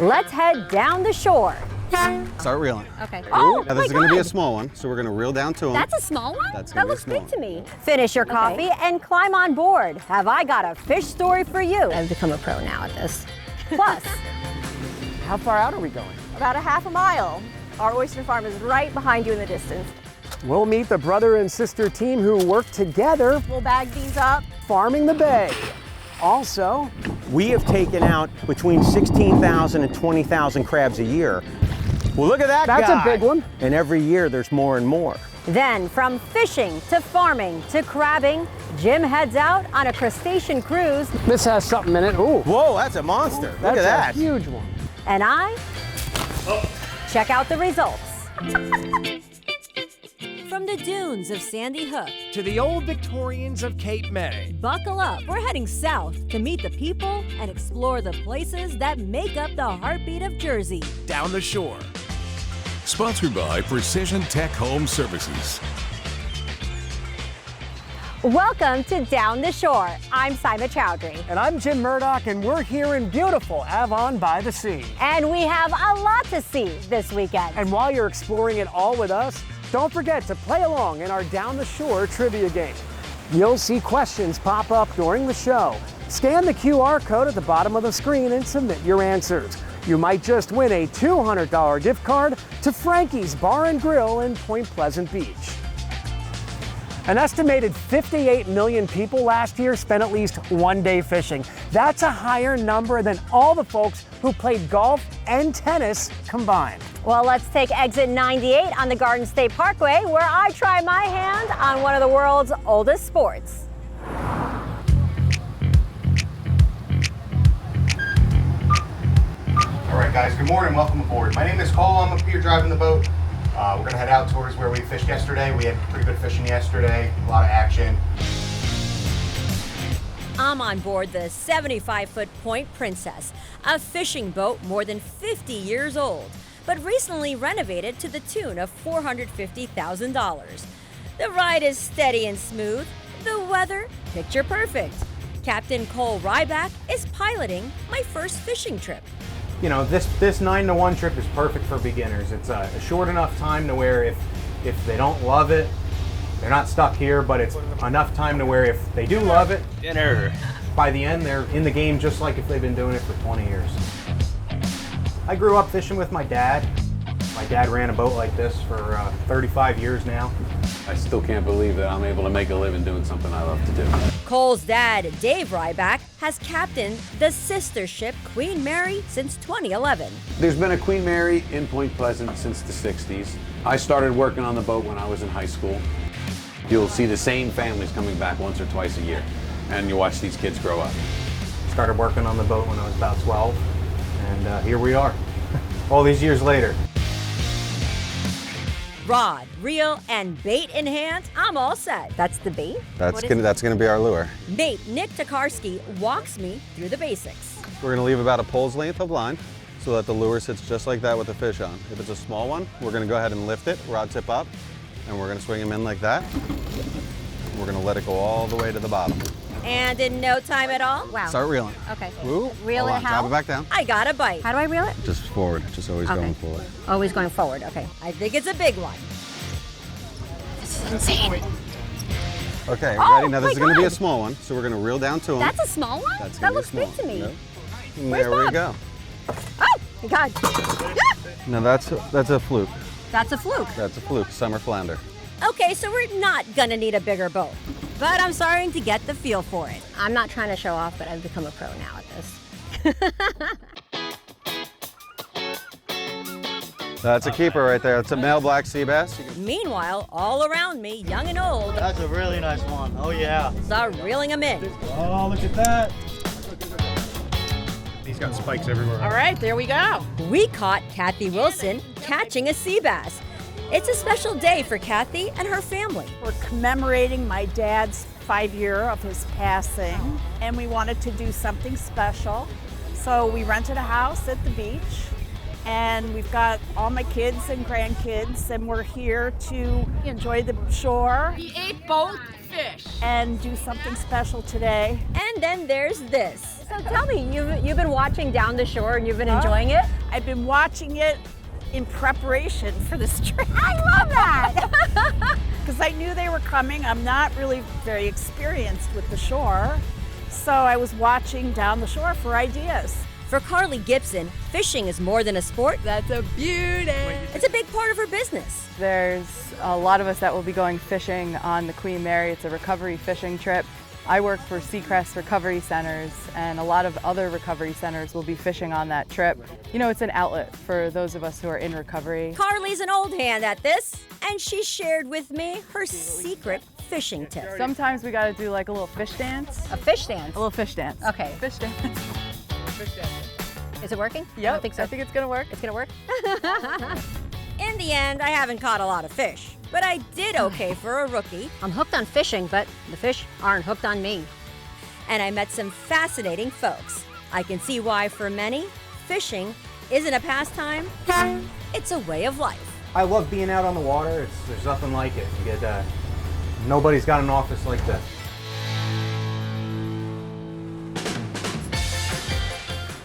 Let's head down the shore. Start reeling. Okay. Oh, now this is going to be a small one, so we're going to reel down to them. That's a small one? That's that gonna be looks a small big to me. Finish your coffee and climb on board. Have I got a fish story for you? I've become a pro now at this. Plus, How far out are we going? About a half a mile. Our oyster farm is right behind you in the distance. We'll meet the brother and sister team who work together We'll bag these up. farming the bay. Also, we have taken out between 16,000 and 20,000 crabs a year. Well, look at that guy. That's a big one. And every year there's more and more. then from fishing to farming to crabbing, Jim heads out on a crustacean cruise, This has something in it. Ooh, Whoa, that's a monster. Look that's at that. a huge one. and I check out the results. From the dunes of Sandy Hook, To the old Victorians of Cape May. buckle up. We're heading south to meet the people and explore the places that make up the heartbeat of Jersey. Down the shore. Sponsored by Precision Tech Home Services. Welcome to Down the Shore. I'm Simon Chowdhury. And I'm Jim Murdoch, and we're here in beautiful Avon by the Sea. And we have a lot to see this weekend. And while you're exploring it all with us, don't forget to play along in our Down the Shore trivia game. You'll see questions pop up during the show. Scan the QR code at the bottom of the screen and submit your answers. You might just win a $200 gift card to Frankie's Bar and Grill in Point Pleasant Beach. An estimated 58 million people last year spent at least one day fishing. That's a higher number than all the folks who played golf and tennis combined. Well, let's take exit 98 on the Garden State Parkway, where I try my hand on one of the world's oldest sports. All right, guys, good morning. Welcome aboard. My name is Cole. I'm up here driving the boat. We're going to head out towards where we fished yesterday. We had pretty good fishing yesterday, a lot of action. I'm on board the 75-foot Point Princess, a fishing boat more than 50 years old, but recently renovated to the tune of $450,000. The ride is steady and smooth, the weather picture perfect. Captain Cole Ryback is piloting my first fishing trip. You know, this 9-to-1 trip is perfect for beginners. It's a short enough time to where if they don't love it, they're not stuck here, but it's enough time to where if they do love it, by the end they're in the game just like if they've been doing it for 20 years. I grew up fishing with my dad. My dad ran a boat like this for 35 years now. I still can't believe that I'm able to make a living doing something I love to do. Cole's dad, Dave Ryback, has captained the sister ship Queen Mary since 2011. There's been a Queen Mary in Point Pleasant since the 60s. I started working on the boat when I was in high school. You'll see the same families coming back once or twice a year, and you watch these kids grow up. Started working on the boat when I was about 12, and here we are, all these years later. Rod, reel, and bait in hand, I'm all set. That's the bait? That's gonna be our lure. Mate Nick Tokarski walks me through the basics. We're gonna leave about a pole's length of line so that the lure sits just like that with the fish on. If it's a small one, we're gonna go ahead and lift it, rod tip up, and we're gonna swing him in like that. We're gonna let it go all the way to the bottom. And in no time at all, wow. Start reeling. Okay. Woo. Reel Hold it on, how? drop it back down. I got a bite. How do I reel it? Just forward, just always going forward. Always going forward, okay. I think it's a big one. This is insane. Okay, Oh, ready? Now this is my gonna be a God. small one, so we're gonna reel down to him. That's a small one? That's That gonna be looks small. big to me. Nope. And Where's there we Bob? go. Oh, my God. Ah! Now that's a fluke. That's a fluke. That's a fluke, summer flounder. Okay, so we're not gonna need a bigger boat, but I'm starting to get the feel for it. I'm not trying to show off, but I've become a pro now at this. That's a keeper right there. It's a male black sea bass. Meanwhile, all around me, young and old, That's a really nice one. Oh yeah. are reeling them in. Oh, look at that. He's got spikes everywhere. All right, there we go. We caught Kathy Wilson catching a sea bass. It's a special day for Kathy and her family. We're commemorating my dad's 5-year of his passing, and we wanted to do something special. So we rented a house at the beach, And we've got all my kids and grandkids, and we're here to enjoy the shore. We ate both fish. And do something special today. And then there's this. So tell me, you've been watching Down the Shore and you've been enjoying it? I've been watching it in preparation for this trip. I love that! Because I knew they were coming. I'm not really very experienced with the shore, so I was watching Down the Shore for ideas. For Carly Gibson, fishing is more than a sport. That's a beauty. It's a big part of her business. There's a lot of us that will be going fishing on the Queen Mary. It's a recovery fishing trip. I work for Seacrest Recovery Centers, and a lot of other recovery centers will be fishing on that trip. You know, it's an outlet for those of us who are in recovery. Carly's an old hand at this, and she shared with me her secret fishing tip. Sometimes we gotta do like a little fish dance. A fish dance? A little fish dance. Okay. Fish dance. Is it working? Yep, I think so. I think it's gonna work. It's gonna work? In the end, I haven't caught a lot of fish, but I did okay for a rookie. I'm hooked on fishing, but the fish aren't hooked on me. And I met some fascinating folks. I can see why for many, fishing isn't a pastime, it's a way of life. I love being out on the water. There's nothing like it. You get, nobody's got an office like this.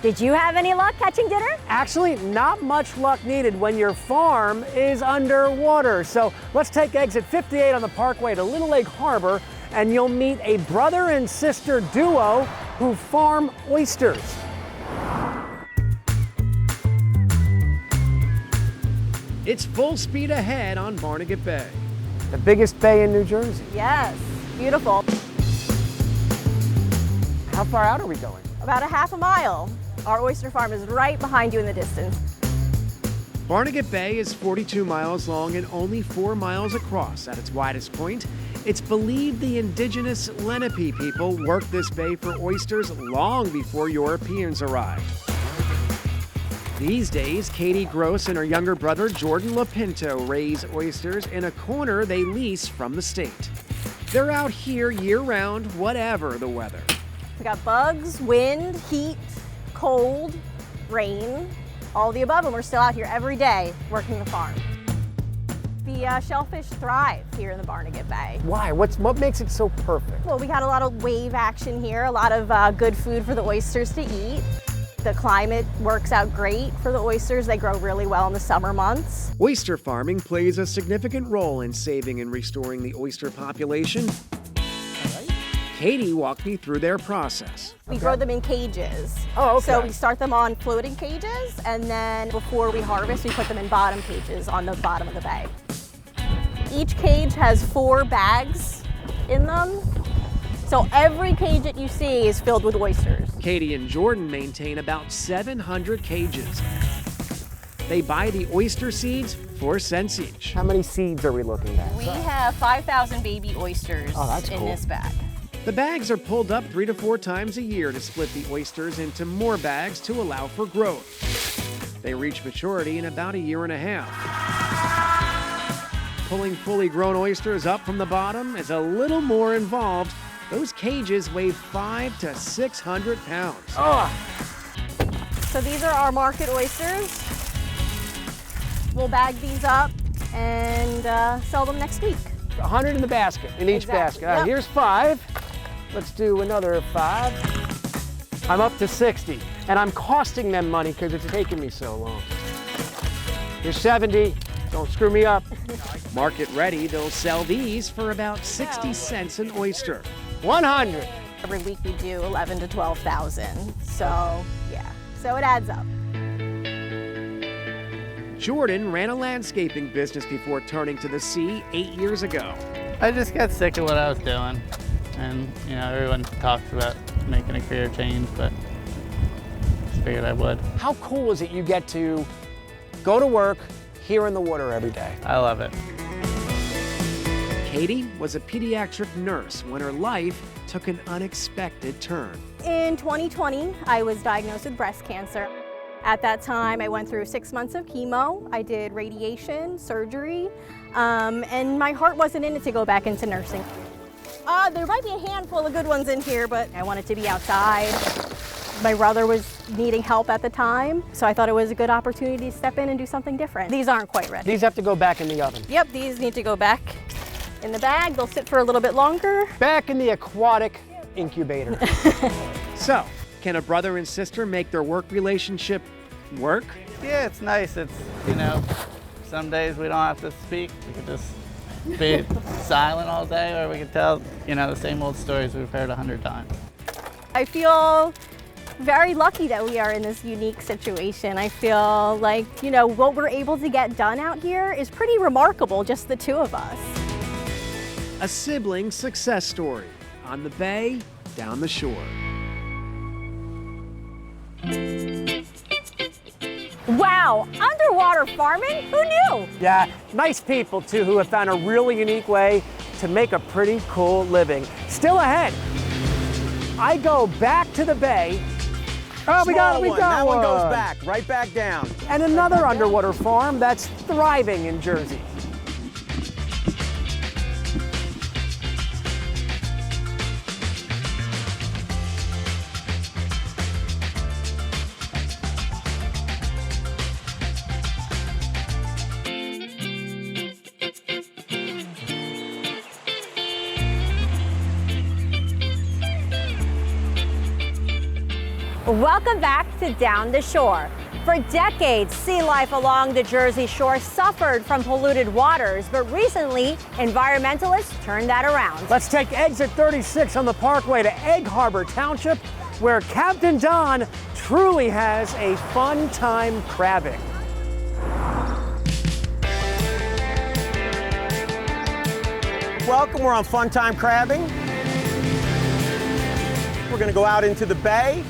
Did you have any luck catching dinner? Actually, not much luck needed when your farm is underwater. So let's take exit 58 on the Parkway to Little Egg Harbor, and you'll meet a brother and sister duo who farm oysters. It's full speed ahead on Barnegat Bay. The biggest bay in New Jersey. Yes, beautiful. How far out are we going? About a half a mile. Our oyster farm is right behind you in the distance. Barnegat Bay is 42 miles long and only 4 miles across at its widest point. It's believed the indigenous Lenape people worked this bay for oysters long before Europeans arrived. These days, Katie Gross and her younger brother Jordan Lapinto raise oysters in a corner they lease from the state. They're out here year-round, whatever the weather. We got bugs, wind, heat, cold, rain, all the above, and we're still out here every day working the farm. The shellfish thrive here in the Barnegat Bay. Why? What makes it so perfect? Well, we got a lot of wave action here, a lot of good food for the oysters to eat. The climate works out great for the oysters. They grow really well in the summer months. Oyster farming plays a significant role in saving and restoring the oyster population. Katie walked me through their process. We grow them in cages. Oh, okay. So we start them on floating cages, and then before we harvest, we put them in bottom cages on the bottom of the bay. Each cage has 4 bags in them. So every cage that you see is filled with oysters. Katie and Jordan maintain about 700 cages. They buy the oyster seeds for cents each. How many seeds are we looking at? We have 5,000 baby oysters in this bag. The bags are pulled up 3 to 4 times a year to split the oysters into more bags to allow for growth. They reach maturity in about a year and a half. Pulling fully grown oysters up from the bottom is a little more involved. Those cages weigh 500 to 600 pounds. So these are our market oysters. We'll bag these up and sell them next week. 100 in the basket, in each basket. All right, here's 5. Let's do another 5. I'm up to 60, and I'm costing them money because it's taking me so long. Here's 70. Don't screw me up. Market ready, they'll sell these for about 60 cents an oyster. 100. Every week we do 11 to 12,000. So yeah, so it adds up. Jordan ran a landscaping business before turning to the sea 8 years ago. I just got sick of what I was doing. And, you know, everyone talks about making a career change, but just figured I would. How cool is it you get to go to work here in the water every day? I love it. Katie was a pediatric nurse when her life took an unexpected turn. In 2020, I was diagnosed with breast cancer. At that time, I went through 6 months of chemo. I did radiation, surgery, and my heart wasn't in it to go back into nursing. There might be a handful of good ones in here, but I wanted to be outside, My brother was needing help at the time, so I thought it was a good opportunity to step in and do something different. These aren't quite ready. These have to go back in the oven. Yep, these need to go back in the bag. They'll sit for a little bit longer. Back in the aquatic incubator. So, can a brother and sister make their work relationship work? Yeah, it's nice. It's, you know, some days we don't have to speak. We can just be silent all day, or we can tell, you know, the same old stories we've heard 100 times. I feel very lucky that we are in this unique situation. I feel like, you know, what we're able to get done out here is pretty remarkable, just the two of us. A sibling success story on the bay, down the shore. Wow, underwater farming? Who knew? Yeah, nice people too who have found a really unique way to make a pretty cool living. Still ahead, I go back to the bay. Oh, we got one. That one goes back, right back down. And another underwater farm that's thriving in Jersey. Welcome back to Down the Shore. For decades, sea life along the Jersey Shore suffered from polluted waters, but recently, environmentalists turned that around. Let's take exit 36 on the Parkway to Egg Harbor Township, where Captain Don truly has a fun time crabbing. Welcome, we're on Fun Time Crabbing. We're gonna go out into the bay.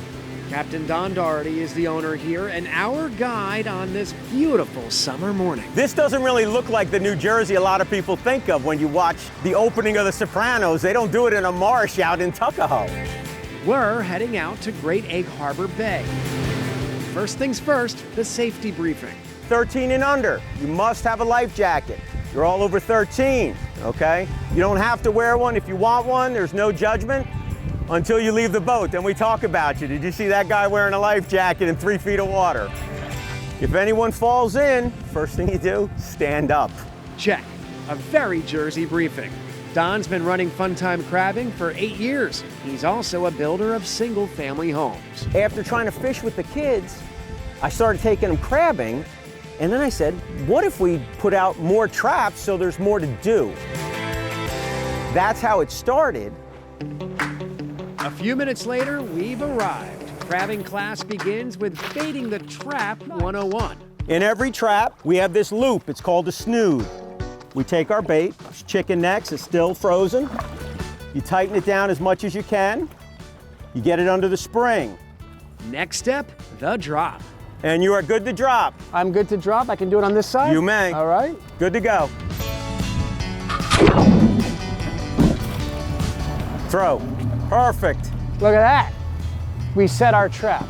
Captain Don Doherty is the owner here and our guide on this beautiful summer morning. This doesn't really look like the New Jersey a lot of people think of when you watch the opening of The Sopranos. They don't do it in a marsh out in Tuckahoe. We're heading out to Great Egg Harbor Bay. First things first, the safety briefing. 13 and under, you must have a life jacket. You're all over 13, okay? You don't have to wear one. If you want one, there's no judgment until you leave the boat. Then we talk about you. Did you see that guy wearing a life jacket in 3 feet of water? If anyone falls in, first thing you do, stand up. Check. A very Jersey briefing. Don's been running Fun Time Crabbing for 8 years. He's also a builder of single-family homes. After trying to fish with the kids, I started taking them crabbing, and then I said, what if we put out more traps so there's more to do? That's how it started. A few minutes later, we've arrived. Crabbing class begins with baiting the trap 101. In every trap, we have this loop. It's called a snood. We take our bait, it's chicken necks, it's still frozen. You tighten it down as much as you can. You get it under the spring. Next step, the drop. And you are good to drop. I'm good to drop. I can do it on this side? You may. All right. Good to go. Throw. Perfect. Look at that. We set our trap.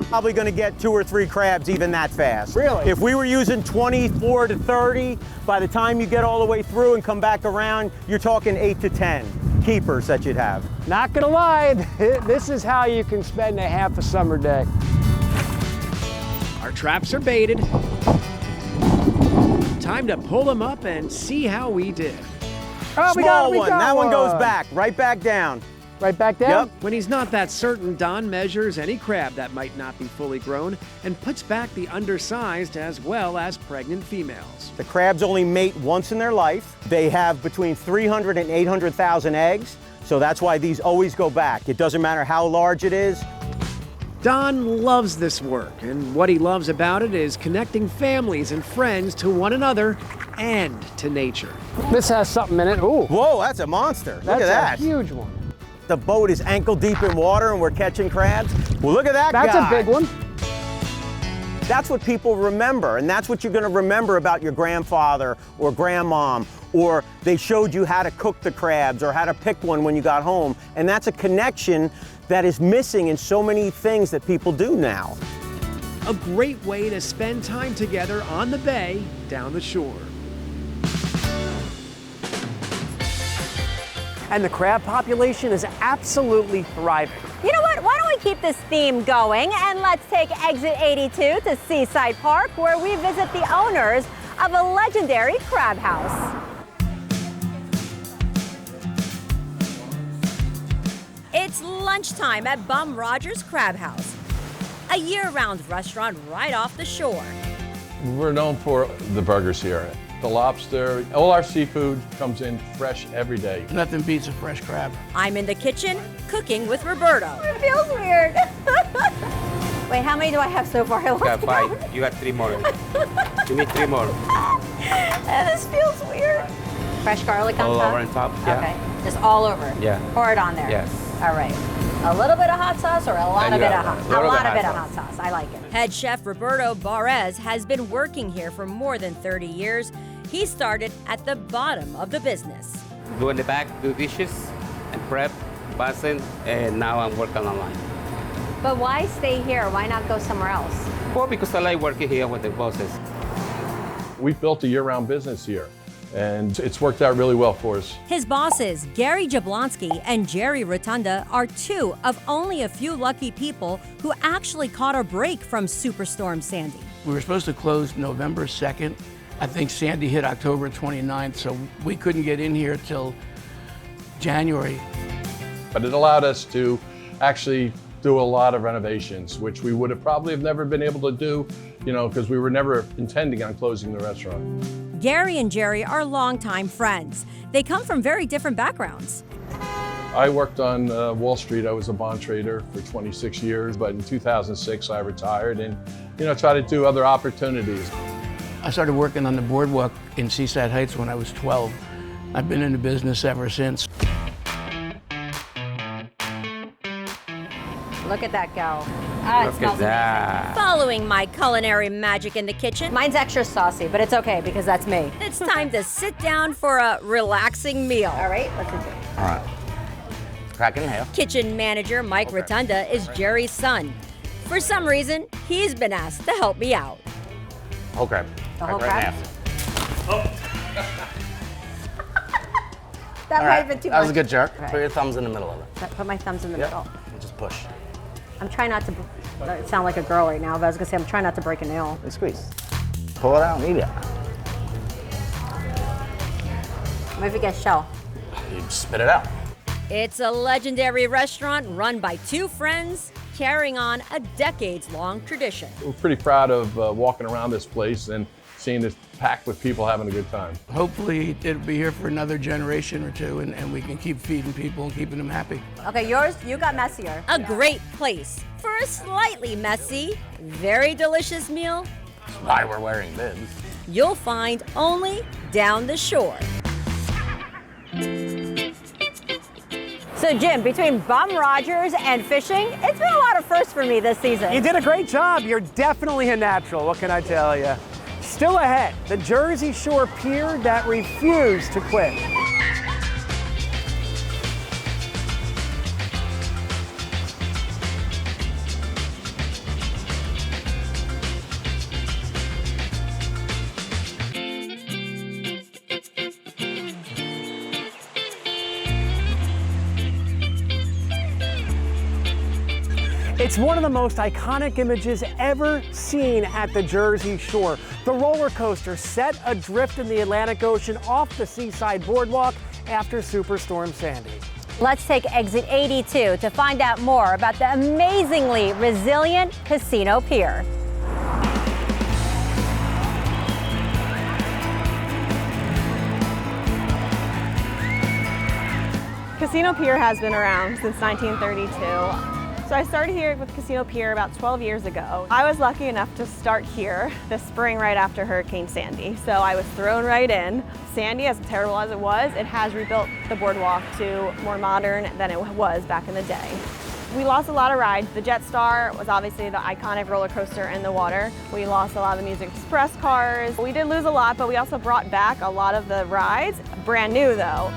Probably going to get 2 or 3 crabs even that fast. Really? If we were using 24 to 30, by the time you get all the way through and come back around, you're talking 8 to 10 keepers that you'd have. Not gonna lie, this is how you can spend a half a summer day. Our traps are baited. Time to pull them up and see how we did. Oh, Small one. That one goes back, right back down. Right back down? Yep. When he's not that certain, Don measures any crab that might not be fully grown and puts back the undersized as well as pregnant females. The crabs only mate once in their life. They have between 300 and 800,000 eggs, so that's why these always go back. It doesn't matter how large it is. Don loves this work, and what he loves about it is connecting families and friends to one another and to nature. This has something in it. Ooh. Whoa, that's a monster. Look at that. That's a huge one. The boat is ankle deep in water and we're catching crabs. Well, look at that guy. That's a big one. That's what people remember, and that's what you're gonna remember about your grandfather or grandmom, or they showed you how to cook the crabs or how to pick one when you got home. And that's a connection that is missing in so many things that people do now. A great way to spend time together on the bay, down the shore. and the crab population is absolutely thriving. You know what? Why don't we keep this theme going and let's take exit 82 to Seaside Park, where we visit the owners of a legendary crab house. It's lunchtime at Bum Rogers Crabhouse, a year-round restaurant right off the shore. We're known for the burgers here. The lobster, all our seafood comes in fresh every day. Nothing beats a fresh crab. I'm in the kitchen cooking with Roberto. It feels weird. Wait, how many do I have so far? You got 5. You got 3 more. Give me 3 more. This feels weird. Fresh garlic on All top? over on top, yeah. Okay, just all over? Yeah. Pour it on there? Yes. All right. A little bit of hot sauce or a lot of bit of hot? A lot of hot sauce. I like it. Head chef Roberto Barres has been working here for more than 30 years. He started at the bottom of the business. Go in the back, do dishes, and prep, passing, and now I'm working online. But why stay here? Why not go somewhere else? Well, because I like working here with the bosses. We've built a year-round business here, and it's worked out really well for us. His bosses, Gary Jablonski and Jerry Rotunda, are two of only a few lucky people who actually caught a break from Superstorm Sandy. We were supposed to close November 2nd. I think Sandy hit October 29th, so we couldn't get in here till January. But it allowed us to actually do a lot of renovations, which we would have probably have never been able to do, because we were never intending on closing the restaurant. Gary and Jerry are longtime friends. They come from very different backgrounds. I worked on Wall Street. I was a bond trader for 26 years, but in 2006 I retired and, tried to do other opportunities. I started working on the boardwalk in Seaside Heights when I was 12. I've been in the business ever since. Look at that go. It smells amazing. Following my culinary magic in the kitchen. Mine's extra saucy, but it's okay because that's me. It's time to sit down for a relaxing meal. All right, let's do it. All right. Crack it in half. Kitchen manager Mike Rotunda is Jerry's son. For some reason, he's been asked to help me out. Whole crab. The whole crab? That might have been too much. That was a good jerk. Right. Put your thumbs in the middle of it. Put my thumbs in the middle. And just push. I'm trying not to sound like a girl right now, but I was gonna say I'm trying not to break a nail. And squeeze. Pull it out and eat it. What if it gets shell? You spit it out. It's a legendary restaurant run by two friends, carrying on a decades-long tradition. We're pretty proud of walking around this place and seeing it packed with people having a good time. Hopefully it'll be here for another generation or two and we can keep feeding people and keeping them happy. Okay, yours, you got messier. A great place for a slightly messy, very delicious meal. That's why we're wearing bibs. You'll find only down the shore. So Jim, between Bum Rogers and fishing, it's been a lot of firsts for me this season. You did a great job. You're definitely a natural. What can I tell you? Still ahead, the Jersey Shore pier that refused to quit. It's one of the most iconic images ever seen at the Jersey Shore. The roller coaster set adrift in the Atlantic Ocean off the Seaside Boardwalk after Superstorm Sandy. Let's take exit 82 to find out more about the amazingly resilient Casino Pier. Casino Pier has been around since 1932. So I started here with Casino Pier about 12 years ago. I was lucky enough to start here this spring right after Hurricane Sandy. So I was thrown right in. Sandy, as terrible as it has rebuilt the boardwalk to more modern than it was back in the day. We lost a lot of rides. The Jetstar was obviously the iconic roller coaster in the water. We lost a lot of the Music Express cars. We did lose a lot, but we also brought back a lot of the rides. Brand new though.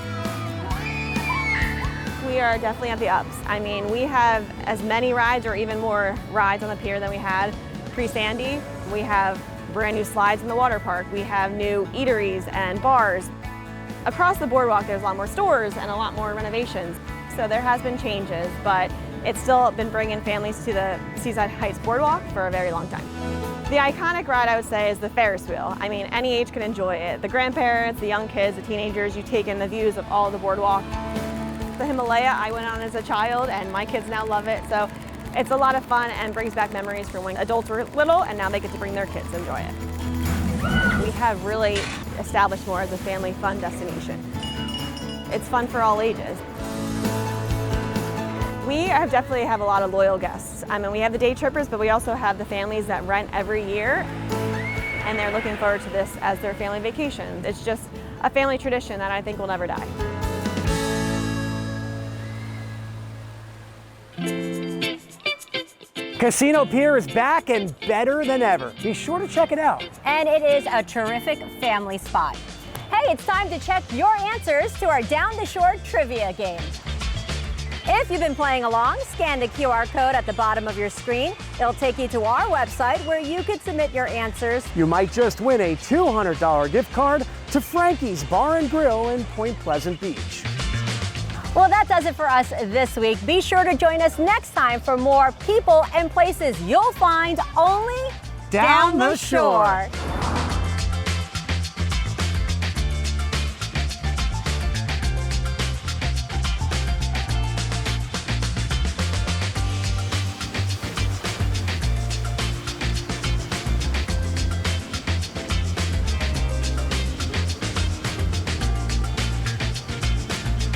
We are definitely at the ups. I mean, we have as many rides or even more rides on the pier than we had pre-Sandy. We have brand new slides in the water park. We have new eateries and bars. Across the boardwalk, there's a lot more stores and a lot more renovations. So there has been changes, but it's still been bringing families to the Seaside Heights Boardwalk for a very long time. The iconic ride, I would say, is the Ferris wheel. I mean, any age can enjoy it. The grandparents, the young kids, the teenagers, you take in the views of all the boardwalk. The Himalaya, I went on as a child, and my kids now love it. So it's a lot of fun and brings back memories from when adults were little, and now they get to bring their kids to enjoy it. We have really established more as a family fun destination. It's fun for all ages. We definitely have a lot of loyal guests. I mean, we have the day trippers, but we also have the families that rent every year, and they're looking forward to this as their family vacation. It's just a family tradition that I think will never die. Casino Pier is back and better than ever. Be sure to check it out. And it is a terrific family spot. Hey, it's time to check your answers to our Down the Shore trivia game. If you've been playing along, scan the QR code at the bottom of your screen. It'll take you to our website where you can submit your answers. You might just win a $200 gift card to Frankie's Bar and Grill in Point Pleasant Beach. Well, that does it for us this week. Be sure to join us next time for more people and places you'll find only Down the Shore.